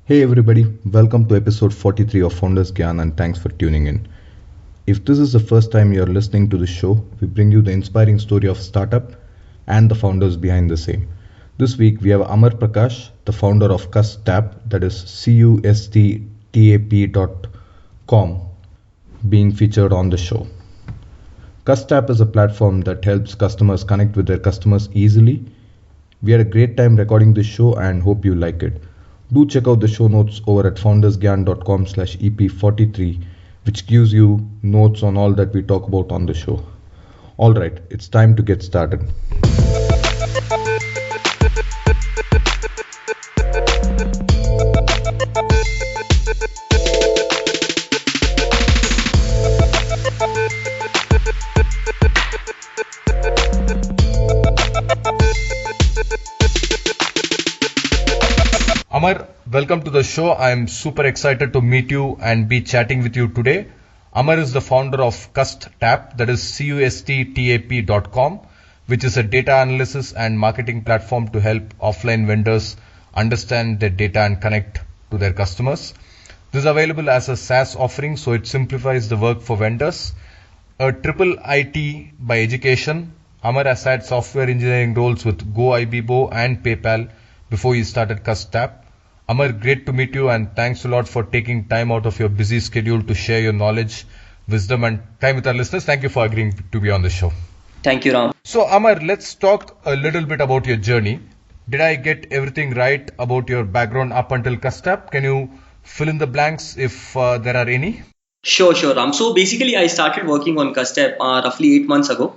Hey everybody, welcome to episode 43 of FoundersGyan and thanks for tuning in. If this is the first time you're listening to the show, we bring you the inspiring story of startup and the founders behind the same. This week we have Amar Parkash, the founder of CustTap, that is CustTap.com, being featured on the show. CustTap is a platform that helps customers connect with their customers easily. We had a great time recording this show and hope you like it. Do check out the show notes over at foundersgyan.com/EP43, which gives you notes on all that we talk about on the show. Alright, it's time to get started. Amar, welcome to the show. I'm super excited to meet you and be chatting with you today. Amar is the founder of CustTap, that is CustTap.com, which is a data analysis and marketing platform to help offline vendors understand their data and connect to their customers. This is available as a SaaS offering, so it simplifies the work for vendors. A triple IT by education, Amar has had software engineering roles with GoIbibo and PayPal before he started CustTap. Amar, great to meet you and thanks a lot for taking time out of your busy schedule to share your knowledge, wisdom and time with our listeners. Thank you for agreeing to be on the show. Thank you, Ram. So Amar, let's talk a little bit about your journey. Did I get everything right about your background up until CustTap? Can you fill in the blanks if there are any? Sure, Ram. So basically, I started working on CustTap roughly 8 months ago.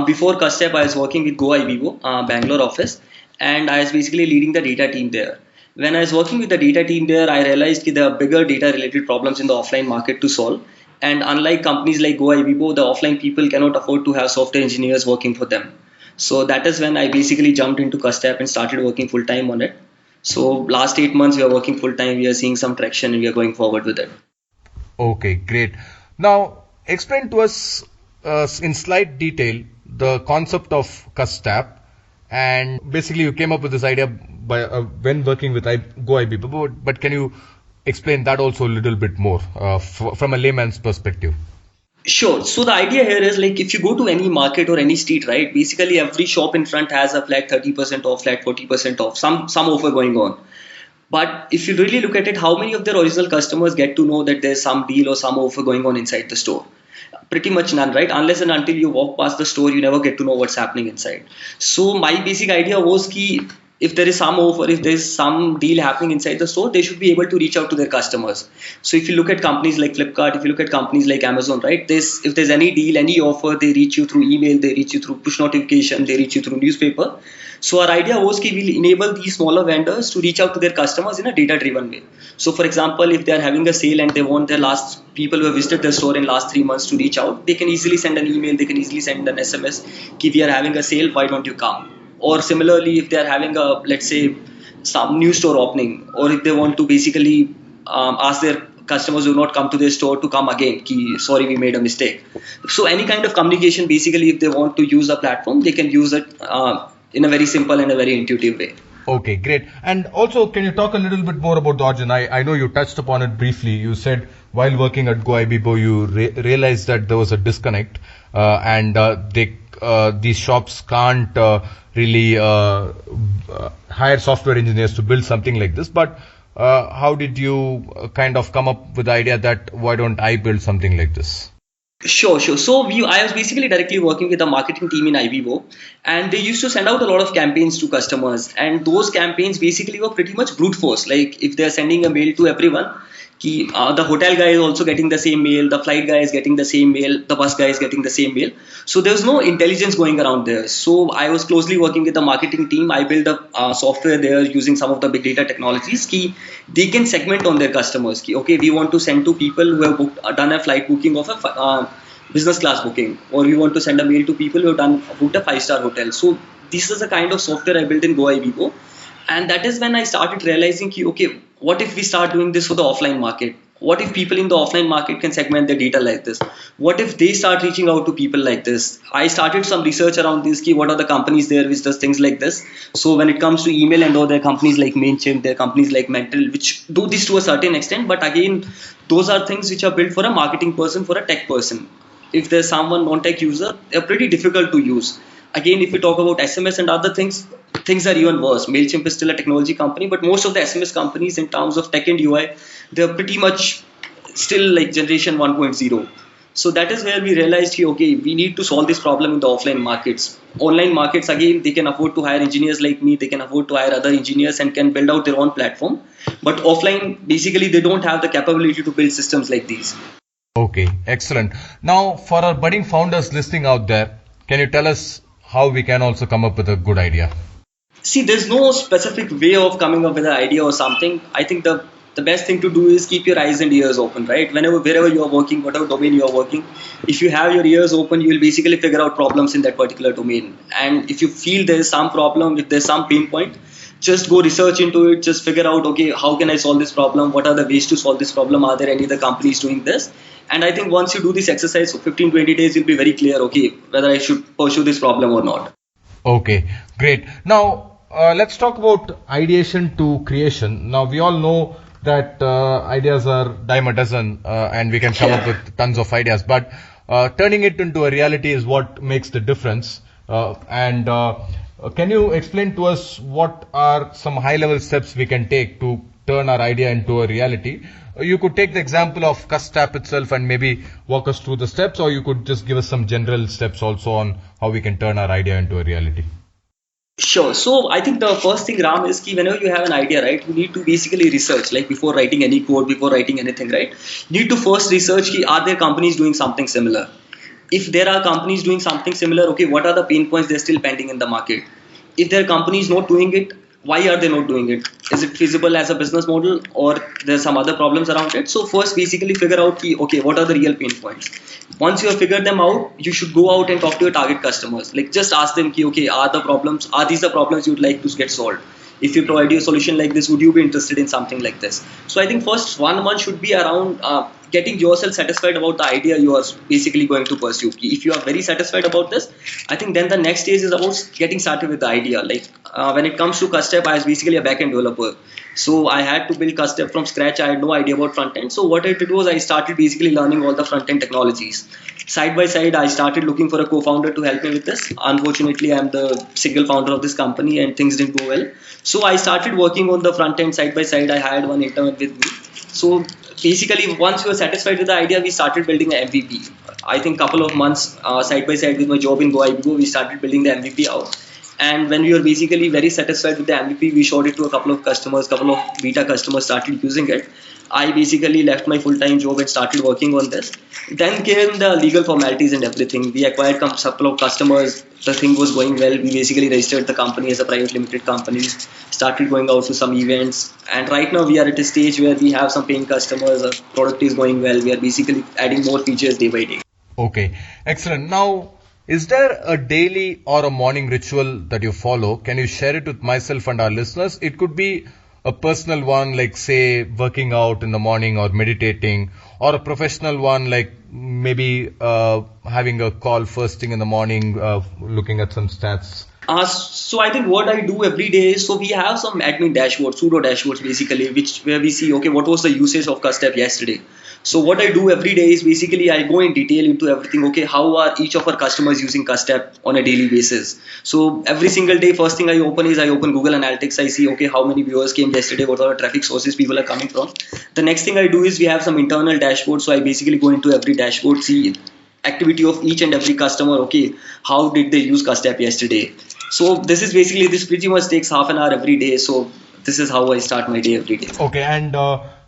Before CustTap, I was working with GoIbibo, Bangalore office, and I was basically leading the data team there. When I was working with the data team there, I realized that there are bigger data related problems in the offline market to solve. And unlike companies like GoIbibo, the offline people cannot afford to have software engineers working for them. So that is when I basically jumped into CustTap and started working full time on it. So last 8 months we are working full time. We are seeing some traction and we are going forward with it. Okay, great. Now explain to us in slight detail the concept of CustTap. And basically you came up with this idea by when working with GoIbibo, but can you explain that also a little bit more from a layman's perspective? Sure. So the idea here is like if you go to any market or any street, right? Basically every shop in front has a flat 30% off, flat 40% off, some offer going on. But if you really look at it, how many of their original customers get to know that there's some deal or some offer going on inside the store? Pretty much none, right? Unless and until you walk past the store, you never get to know what's happening inside. So my basic idea was ki if there is some offer, if there is some deal happening inside the store, they should be able to reach out to their customers. So if you look at companies like Flipkart, if you look at companies like Amazon, right? If there's any deal, any offer, they reach you through email, they reach you through push notification, they reach you through newspaper. So our idea was that we'll enable these smaller vendors to reach out to their customers in a data-driven way. So for example, if they are having a sale and they want their last people who have visited the store in last 3 months to reach out, they can easily send an email, they can easily send an SMS, that we are having a sale, why don't you come? Or similarly, if they are having a, let's say, some new store opening, or if they want to basically ask their customers who do not come to their store to come again, ki, sorry, we made a mistake. So any kind of communication, basically, if they want to use a platform, they can use it in a very simple and a very intuitive way. Okay, great. And also, can you talk a little bit more about the origin? I know you touched upon it briefly. You said while working at GoIbibo, you realized that there was a disconnect and these shops can't really hire software engineers to build something like this. But how did you kind of come up with the idea that why don't I build something like this? Sure. So I was basically directly working with the marketing team in Ibibo, and they used to send out a lot of campaigns to customers, and those campaigns basically were pretty much brute force. Like if they are sending a mail to everyone, the hotel guy is also getting the same mail, the flight guy is getting the same mail, the bus guy is getting the same mail. So there's no intelligence going around there. So I was closely working with the marketing team. I built a software there using some of the big data technologies. They can segment on their customers. Okay, we want to send to people who have done a flight booking of a business class booking, or we want to send a mail to people who have booked a 5-star hotel. So this is the kind of software I built in GoIbibo. And that is when I started realizing, okay, what if we start doing this for the offline market? What if people in the offline market can segment their data like this? What if they start reaching out to people like this? I started some research around this key, what are the companies there which does things like this. So when it comes to email and all, there are companies like Mailchimp, there are companies like Mental which do this to a certain extent, but again those are things which are built for a marketing person, for a tech person. If there's someone non-tech user, they're pretty difficult to use. Again, if we talk about SMS and other things, things are even worse. Mailchimp is still a technology company, but most of the SMS companies in terms of tech and UI, they're pretty much still like generation 1.0. So that is where we realized, okay, we need to solve this problem in the offline markets. Online markets, again, they can afford to hire engineers like me, they can afford to hire other engineers and can build out their own platform. But offline, basically, they don't have the capability to build systems like these. Okay, excellent. Now, for our budding founders listening out there, can you tell us how we can also come up with a good idea? See, there's no specific way of coming up with an idea or something. I think the best thing to do is keep your eyes and ears open, right? Wherever you're working, whatever domain you're working, if you have your ears open, you will basically figure out problems in that particular domain. And if you feel there's some problem, if there's some pain point, just go research into it, just figure out, okay, how can I solve this problem? What are the ways to solve this problem? Are there any other companies doing this? And I think once you do this exercise for 15-20 days, you'll be very clear, okay, whether I should pursue this problem or not. Okay, great. Now, let's talk about ideation to creation. Now, we all know that ideas are dime a dozen and we can come up with tons of ideas, but turning it into a reality is what makes the difference. Can you explain to us what are some high-level steps we can take to turn our idea into a reality? You could take the example of CustTap itself and maybe walk us through the steps, or you could just give us some general steps also on how we can turn our idea into a reality. Sure. So I think the first thing, Ram, is key. Whenever you have an idea, right, you need to basically research, like before writing any code, before writing anything, right? You need to first research, are there companies doing something similar? If there are companies doing something similar, okay, what are the pain points they're still pending in the market? If there are companies not doing it, why are they not doing it? Is it feasible as a business model, or there's some other problems around it? So first basically figure out, okay, what are the real pain points? Once you have figured them out, you should go out and talk to your target customers. Like just ask them, okay, are these the problems you'd like to get solved? If you provide you a solution like this, would you be interested in something like this? So I think first 1 month should be around getting yourself satisfied about the idea you are basically going to pursue. If you are very satisfied about this, I think then the next stage is about getting started with the idea. Like when it comes to CustTap, I was basically a backend developer. So I had to build CustTap from scratch. I had no idea about front end. So what I did was I started basically learning all the front end technologies. Side by side, I started looking for a co-founder to help me with this. Unfortunately, I'm the single founder of this company and things didn't go well. So I started working on the front end side by side. I hired one intern with me. So basically, once we were satisfied with the idea, we started building an MVP. I think couple of months side by side with my job in GoIBGO, we started building the MVP out. And when we were basically very satisfied with the MVP, we showed it to a couple of customers, couple of beta customers started using it. I basically left my full-time job and started working on this. Then came the legal formalities and everything. We acquired a couple of customers. The thing was going well. We basically registered the company as a private limited company, started going out to some events. And right now we are at a stage where we have some paying customers. Our product is going well. We are basically adding more features day by day. Okay, excellent. Now, is there a daily or a morning ritual that you follow? Can you share it with myself and our listeners? It could be a personal one, like say working out in the morning or meditating, or a professional one, like maybe having a call first thing in the morning, looking at some stats. So I think what I do every day is, so we have some admin dashboards, pseudo dashboards basically, where we see, okay, what was the usage of CustTap yesterday? So what I do every day is basically I go in detail into everything. Okay, how are each of our customers using CustTap on a daily basis? So every single day, first thing I open Google Analytics. I see, okay, how many viewers came yesterday, what are the traffic sources people are coming from. The next thing I do is we have some internal dashboards. So I basically go into every dashboard, see activity of each and every customer. Okay, how did they use CustTap yesterday? So this pretty much takes half an hour every day. So this is how I start my day every day. Okay, and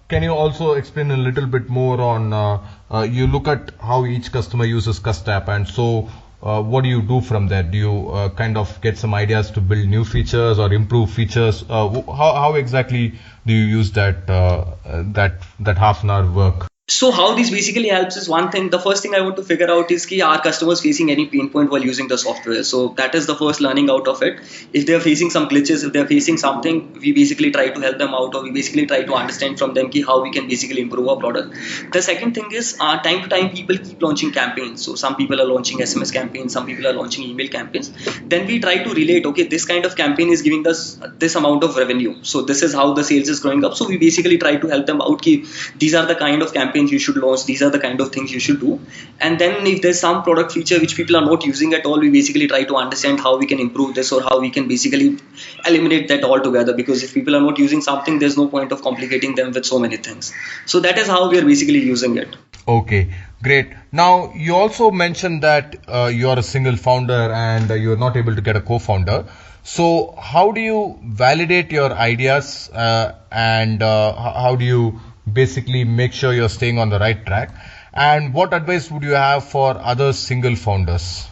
can you also explain a little bit more on, you look at how each customer uses CustTap, and so what do you do from there? Do you kind of get some ideas to build new features or improve features? How exactly do you use that half an hour work? So how this basically helps is one thing. The first thing I want to figure out is ki are customers facing any pain point while using the software? So that is the first learning out of it. If they are facing some glitches, if they are facing something, we basically try to help them out, or we basically try to understand from them ki how we can basically improve our product. The second thing is time to time people keep launching campaigns. So some people are launching SMS campaigns, some people are launching email campaigns. Then we try to relate, okay, this kind of campaign is giving us this amount of revenue. So this is how the sales is growing up. So we basically try to help them out ki these are the kind of campaigns you should launch, these are the kind of things you should do. And then if there's some product feature which people are not using at all, we basically try to understand how we can improve this, or how we can basically eliminate that altogether, because if people are not using something, there's no point of complicating them with so many things. So that is how we are basically using it. Okay, great. Now, you also mentioned that you are a single founder and you are not able to get a co-founder. So, how do you validate your ideas and how do you basically make sure you're staying on the right track? And what advice would you have for other single founders?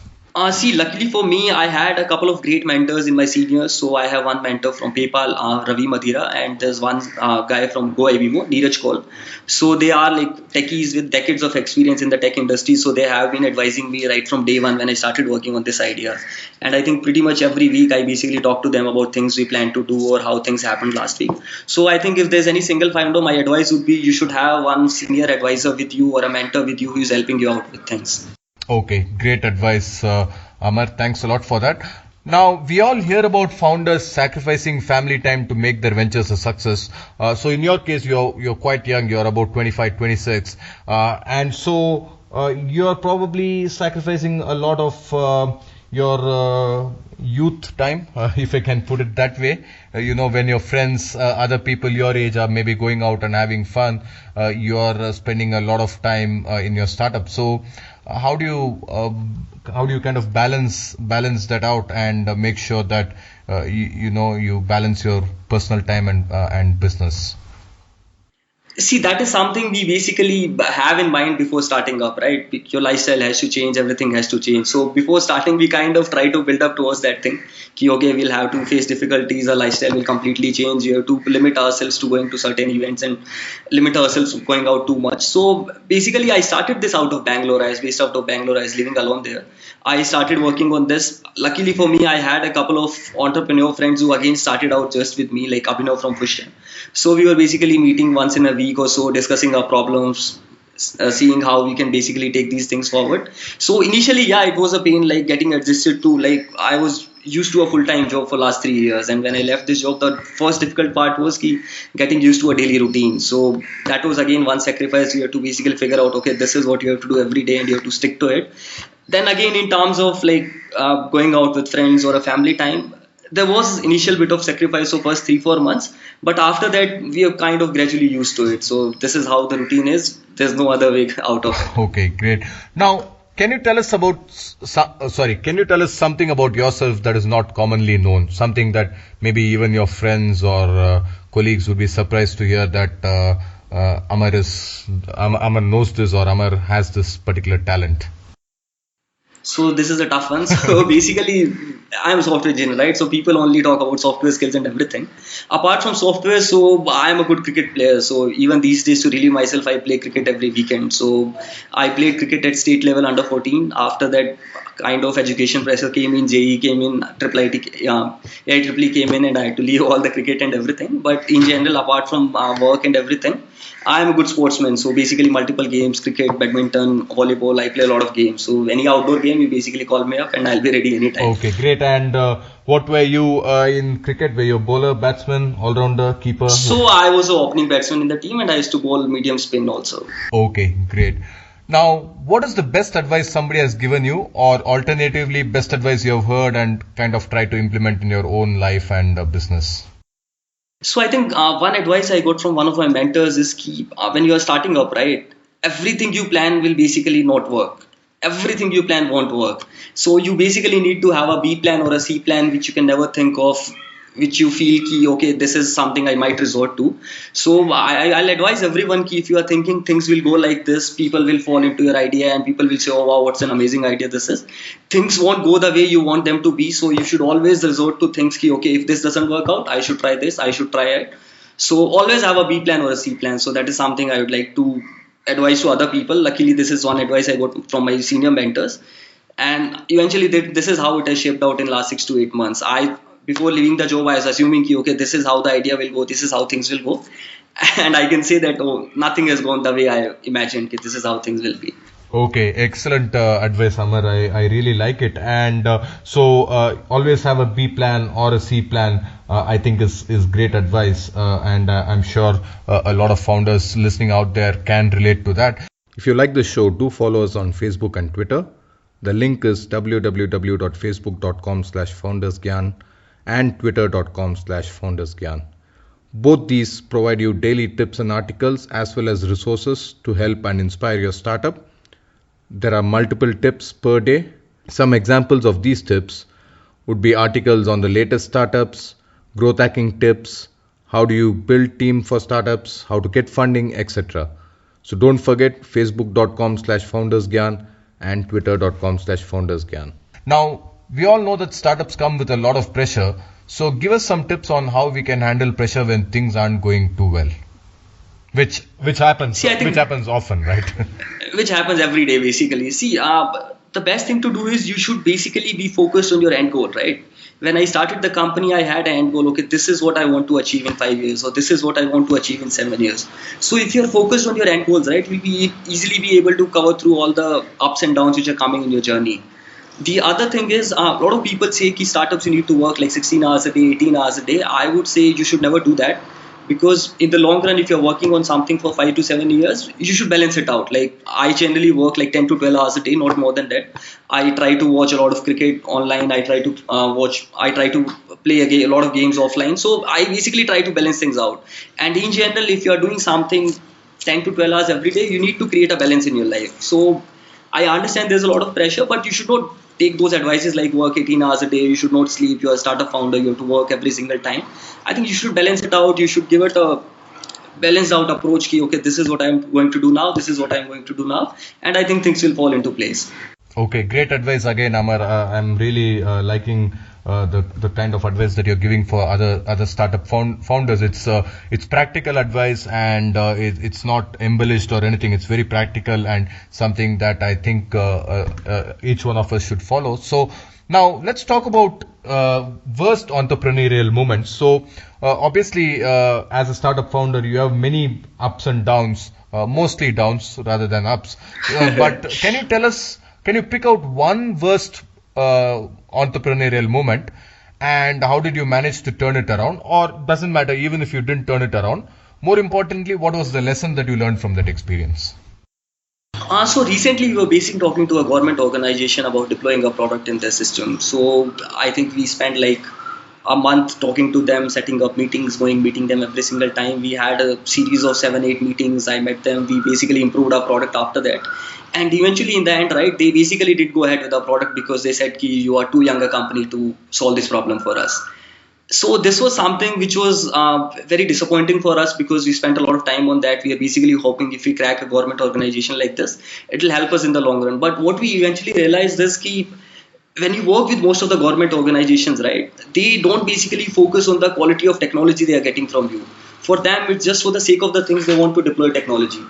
See, luckily for me, I had a couple of great mentors in my seniors. So I have one mentor from PayPal, Ravi Madhira, and there's one guy from GoIBimo, Neeraj Kaul. So they are like techies with decades of experience in the tech industry. So they have been advising me right from day one when I started working on this idea. And I think pretty much every week I basically talk to them about things we plan to do or how things happened last week. So I think if there's any single founder, my advice would be you should have one senior advisor with you or a mentor with you who is helping you out with things. Okay, great advice, Amar. Thanks a lot for that. Now, we all hear about founders sacrificing family time to make their ventures a success. So in your case, you're quite young. You're about 25, 26. And so you're probably sacrificing a lot of your youth time, if I can put it that way. When your friends, other people your age are maybe going out and having fun, you're spending a lot of time in your startup. So how do you kind of balance that out and make sure that you balance your personal time and business? See, that is something we basically have in mind before starting up, right? Your lifestyle has to change, everything has to change. So before starting, we kind of try to build up towards that thing. Okay, we'll have to face difficulties, our lifestyle will completely change. You have to limit ourselves to going to certain events and limit ourselves to going out too much. So basically, I started this out of Bangalore. I was based out of Bangalore. I was living alone there. I started working on this. Luckily for me, I had a couple of entrepreneur friends who again started out just with me, like Abhinav from FoundersGyan. So we were basically meeting once in a week or so, discussing our problems, seeing how we can basically take these things forward. So initially, yeah, it was a pain, like getting adjusted to, like, I was used to a full-time job for last 3 years, and when I left this job, the first difficult part was getting used to a daily routine. So that was again one sacrifice. You have to basically figure out, okay, this is what you have to do every day and you have to stick to it. Then again, in terms of like going out with friends or a family time, there was initial bit of sacrifice of first 3-4 months, but after that we are kind of gradually used to it. So this is how the routine is. There's no other way out of it. Okay, great. Now, can you tell us something about yourself that is not commonly known? Something that maybe even your friends or colleagues would be surprised to hear that Amar knows this, or Amar has this particular talent. So this is a tough one. So basically, I'm a software engineer, right? So people only talk about software skills and everything. Apart from software, so I'm a good cricket player. So even these days, to relieve myself, I play cricket every weekend. So I played cricket at state level under 14. After that, kind of education pressure came in, JE came in, AIEEE came in, and I had to leave all the cricket and everything. But in general, apart from work and everything, I am a good sportsman. So basically multiple games, cricket, badminton, volleyball, I play a lot of games. So any outdoor game, you basically call me up and I'll be ready anytime. Okay, great. And what were you in cricket? Were you a bowler, batsman, all-rounder, keeper? So I was an opening batsman in the team and I used to bowl medium spin also. Okay, great. Now, what is the best advice somebody has given you, or alternatively best advice you have heard and kind of try to implement in your own life and business? So I think one advice I got from one of my mentors is when you are starting up, right, everything you plan will basically not work. Everything you plan won't work. So you basically need to have a B plan or a C plan which you can never think of, which you feel okay, this is something I might resort to. So I'll advise everyone if you are thinking things will go like this, people will fall into your idea and people will say, oh wow, what's an amazing idea this is. Things won't go the way you want them to be. So you should always resort to things okay, if this doesn't work out, I should try this, I should try it. So always have a B plan or a C plan. So that is something I would like to advice to other people. Luckily, this is one advice I got from my senior mentors, and eventually this is how it has shaped out in last 6 to 8 months. I before leaving the job, I was assuming okay, this is how the idea will go, this is how things will go, and I can say that nothing has gone the way I imagined. This is how things will be. Okay, excellent advice, Amar. I really like it. And always have a B plan or a C plan, I think is great advice. And I'm sure a lot of founders listening out there can relate to that. If you like the show, do follow us on Facebook and Twitter. The link is www.facebook.com/FoundersGyan and twitter.com/FoundersGyan. Both these provide you daily tips and articles as well as resources to help and inspire your startup. There are multiple tips per day. Some examples of these tips would be articles on the latest startups, growth hacking tips, how do you build team for startups, how to get funding, etc. So don't forget facebook.com/FoundersGyan and twitter.com/FoundersGyan. Now, we all know that startups come with a lot of pressure. So give us some tips on how we can handle pressure when things aren't going too well. Which happens. Which happens often, right? Which happens every day, basically. See, the best thing to do is you should basically be focused on your end goal, right? When I started the company, I had an end goal. Okay, this is what I want to achieve in 5 years, or this is what I want to achieve in 7 years. So if you're focused on your end goals, right, we'll easily be able to cover through all the ups and downs which are coming in your journey. The other thing is, a lot of people say that startups you need to work like 16 hours a day, 18 hours a day. I would say you should never do that. Because in the long run, if you're working on something for 5 to 7 years, you should balance it out. Like I generally work like 10 to 12 hours a day, not more than that. I try to watch a lot of cricket online. I try to play a lot of games offline. So I basically try to balance things out. And in general, if you're doing something 10 to 12 hours every day, you need to create a balance in your life. So I understand there's a lot of pressure, but you should not take those advices like work 18 hours a day, you should not sleep, you're a startup founder, you have to work every single time. I think you should balance it out. You should give it a balanced out approach. Okay, this is what I'm going to do now, this is what I'm going to do now. And I think things will fall into place. Okay, great advice again, Amar. I'm really liking the kind of advice that you're giving for other startup founders. It's practical advice, and it's not embellished or anything. It's very practical and something that I think each one of us should follow. So now let's talk about worst entrepreneurial moments. So obviously, as a startup founder, you have many ups and downs, mostly downs rather than ups. But can you pick out one worst entrepreneurial moment, and how did you manage to turn it around? Or doesn't matter, even if you didn't turn it around. More importantly, what was the lesson that you learned from that experience? So recently we were basically talking to a government organization about deploying a product in their system. So I think we spent like a month talking to them, setting up meetings, meeting them every single time. We had a series of 7-8 meetings. I met them. We basically improved our product after that. And eventually in the end, right, they basically did go ahead with our product because they said, you are too young a company to solve this problem for us. So this was something which was very disappointing for us because we spent a lot of time on that. We are basically hoping if we crack a government organization like this, it will help us in the long run. But what we eventually realized is that when you work with most of the government organizations, right, they don't basically focus on the quality of technology they are getting from you. For them, it's just for the sake of the things they want to deploy technology.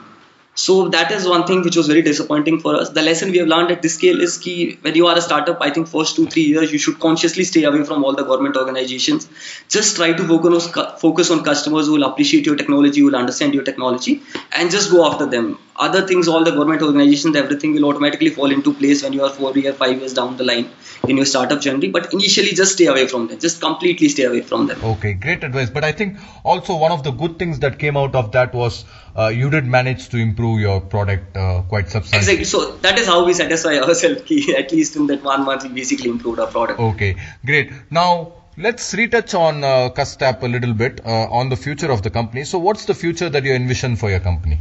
So that is one thing which was very disappointing for us. The lesson we have learned at this scale is that when you are a startup, I think first 2-3 years, you should consciously stay away from all the government organizations. Just try to focus on customers who will appreciate your technology, who will understand your technology, and just go after them. Other things, all the government organizations, everything will automatically fall into place when you are 4 years, 5 years down the line in your startup journey. But initially, just stay away from them. Just completely stay away from them. Okay, great advice. But I think also one of the good things that came out of that was you did manage to improve your product quite substantially. Exactly. So that is how we satisfy ourselves. At least in that 1 month, we basically improved our product. Okay, great. Now, let's retouch on CustTap a little bit on the future of the company. So what's the future that you envision for your company?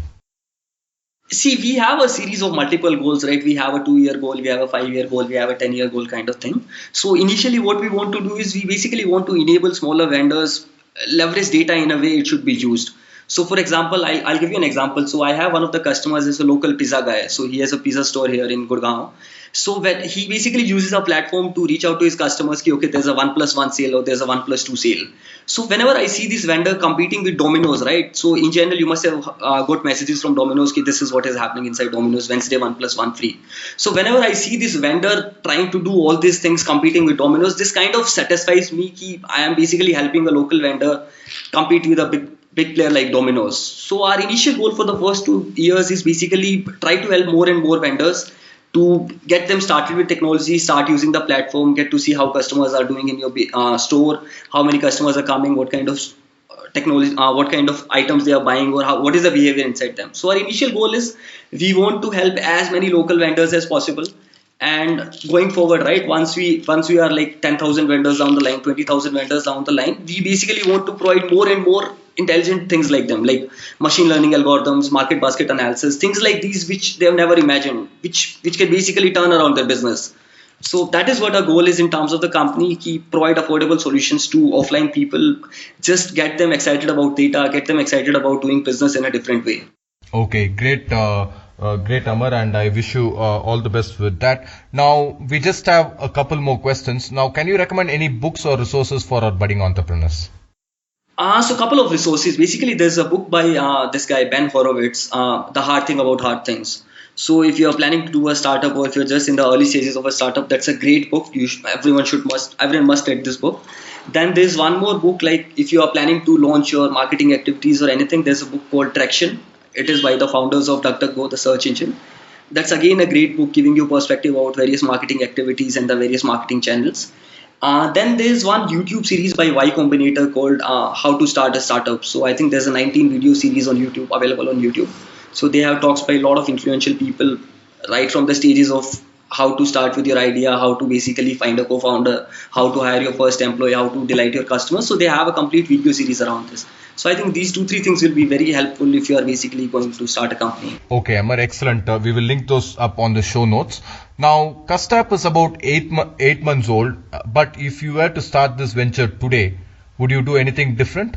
See, we have a series of multiple goals, right? We have a 2-year goal, we have a 5-year goal, we have a 10-year goal kind of thing. So initially what we want to do is we basically want to enable smaller vendors leverage data in a way it should be used. So for example, I'll give you an example. So I have one of the customers is a local pizza guy. So he has a pizza store here in Gurgaon. So when he basically uses our platform to reach out to his customers, ki, okay, there's a 1+1 sale or there's a 1+2 sale. So whenever I see this vendor competing with Domino's, right? So in general, you must have got messages from Domino's ki this is what is happening inside Domino's, Wednesday 1+1 free. So whenever I see this vendor trying to do all these things competing with Domino's, this kind of satisfies me ki I am basically helping a local vendor compete with a big player like Domino's. So our initial goal for the first 2 years is basically try to help more and more vendors to get them started with technology, start using the platform, get to see how customers are doing in your store, how many customers are coming, what kind of technology, what kind of items they are buying, or what is the behavior inside them. So our initial goal is we want to help as many local vendors as possible. And going forward, right, once we are like 10,000 vendors down the line, 20,000 vendors down the line, we basically want to provide more and more intelligent things like them, like machine learning algorithms, market basket analysis, things like these which they have never imagined, which can basically turn around their business. So that is what our goal is in terms of the company, provide affordable solutions to offline people, just get them excited about data, get them excited about doing business in a different way. Okay, great. Great, Amar, and I wish you all the best with that. Now, we just have a couple more questions. Now, can you recommend any books or resources for our budding entrepreneurs? So a couple of resources. Basically, there's a book by this guy, Ben Horowitz, The Hard Thing About Hard Things. So if you're planning to do a startup or if you're just in the early stages of a startup, that's a great book. Everyone must read this book. Then there's one more book, like if you are planning to launch your marketing activities or anything, there's a book called Traction. It is by the founders of DuckDuckGo, the search engine. That's again a great book giving you perspective about various marketing activities and the various marketing channels. Then there's one YouTube series by Y Combinator called How to Start a Startup. So I think there's a 19 video series on YouTube, available on YouTube. So they have talks by a lot of influential people, right from the stages of how to start with your idea, how to basically find a co-founder, how to hire your first employee, how to delight your customers. So they have a complete video series around this. So I think these 2-3 things will be very helpful if you are basically going to start a company. Okay, Amar, excellent. We will link those up on the show notes. Now, CustTap is about 8 months old, but if you were to start this venture today, would you do anything different?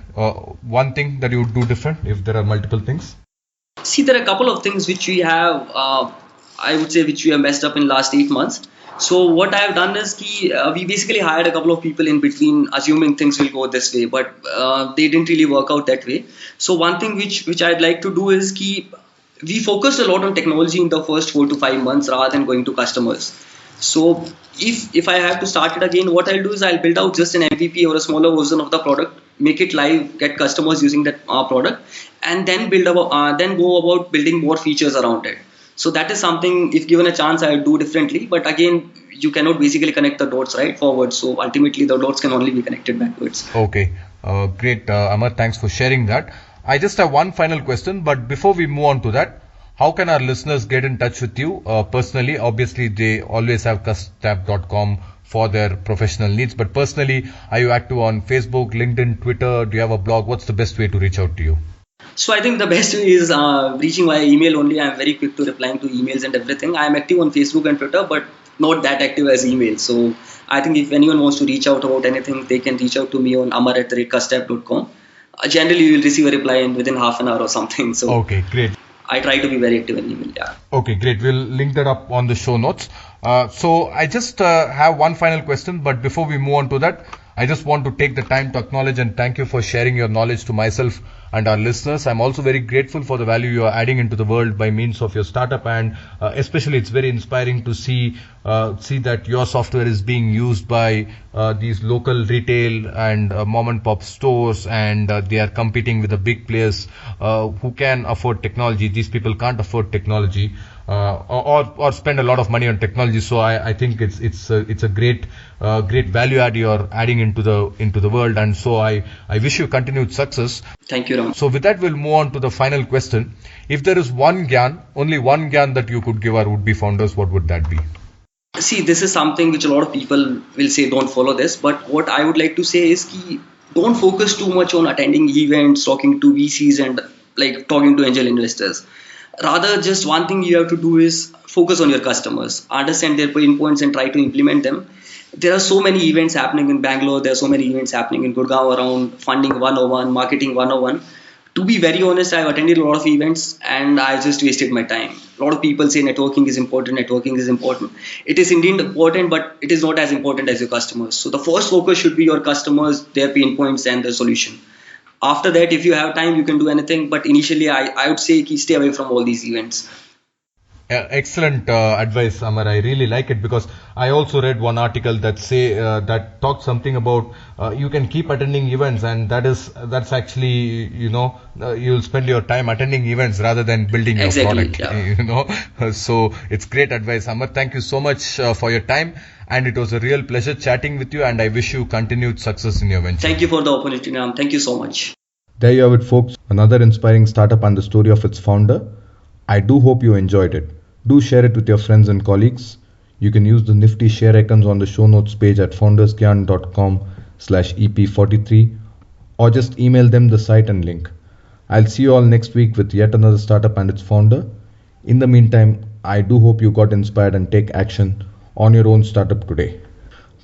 One thing that you would do different if there are multiple things? See, there are a couple of things which we have, I would say, which we have messed up in last 8 months. So what I have done is we basically hired a couple of people in between, assuming things will go this way, but they didn't really work out that way. So one thing which I'd like to do is we focused a lot on technology in the first 4 to 5 months rather than going to customers. So if I have to start it again, what I'll do is I'll build out just an MVP or a smaller version of the product, make it live, get customers using that product, and then go about building more features around it. So that is something, if given a chance, I would do differently. But again, you cannot basically connect the dots right forward. So ultimately, the dots can only be connected backwards. Okay, great, Amar. Thanks for sharing that. I just have one final question, but before we move on to that, how can our listeners get in touch with you personally? Obviously, they always have CustTap.com for their professional needs, but personally, are you active on Facebook, LinkedIn, Twitter? Do you have a blog? What's the best way to reach out to you? So I think the best way is reaching via email only. I'm very quick to replying to emails and everything. I'm active on Facebook and Twitter, but not that active as email. So I think if anyone wants to reach out about anything, they can reach out to me on amar@custtap.com. Generally, you will receive a reply within half an hour or something. So okay, great. I try to be very active in email. Yeah. Okay, great. We'll link that up on the show notes. So I just have one final question, but before we move on to that, I just want to take the time to acknowledge and thank you for sharing your knowledge to myself and our listeners. I'm also very grateful for the value you are adding into the world by means of your startup, and especially it's very inspiring to see that your software is being used by these local retail and mom and pop stores, and they are competing with the big players who can afford technology. These people can't afford technology. Or spend a lot of money on technology. So I think it's a great value add you're adding into the world, and so I wish you continued success. Thank you, Ram. So with that, we'll move on to the final question. If there is one Gyan, only one Gyan that you could give our would-be founders, what would that be? See, this is something which a lot of people will say don't follow this, but what I would like to say is don't focus too much on attending events, talking to VCs and like talking to angel investors. Rather, just one thing you have to do is focus on your customers, understand their pain points and try to implement them. There are so many events happening in Bangalore. There are so many events happening in Gurgaon around funding 101, marketing 101. To be very honest, I've attended a lot of events and I just wasted my time. A lot of people say networking is important, networking is important. It is indeed important, but it is not as important as your customers. So the first focus should be your customers, their pain points, and the solution. After that, if you have time, you can do anything. But initially, I would say stay away from all these events. Excellent advice, Amar. I really like it because I also read one article that talked something about you can keep attending events, and that's actually you'll spend your time attending events rather than building your product. Yeah. So it's great advice, Amar. Thank you so much for your time, and it was a real pleasure chatting with you. And I wish you continued success in your venture. Thank you for the opportunity, Ram. Thank you so much. There you have it, folks. Another inspiring startup and the story of its founder. I do hope you enjoyed it. Do share it with your friends and colleagues. You can use the nifty share icons on the show notes page at foundersgyan.com/EP43 or just email them the site and link. I'll see you all next week with yet another startup and its founder. In the meantime, I do hope you got inspired and take action on your own startup today.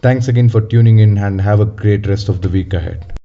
Thanks again for tuning in and have a great rest of the week ahead.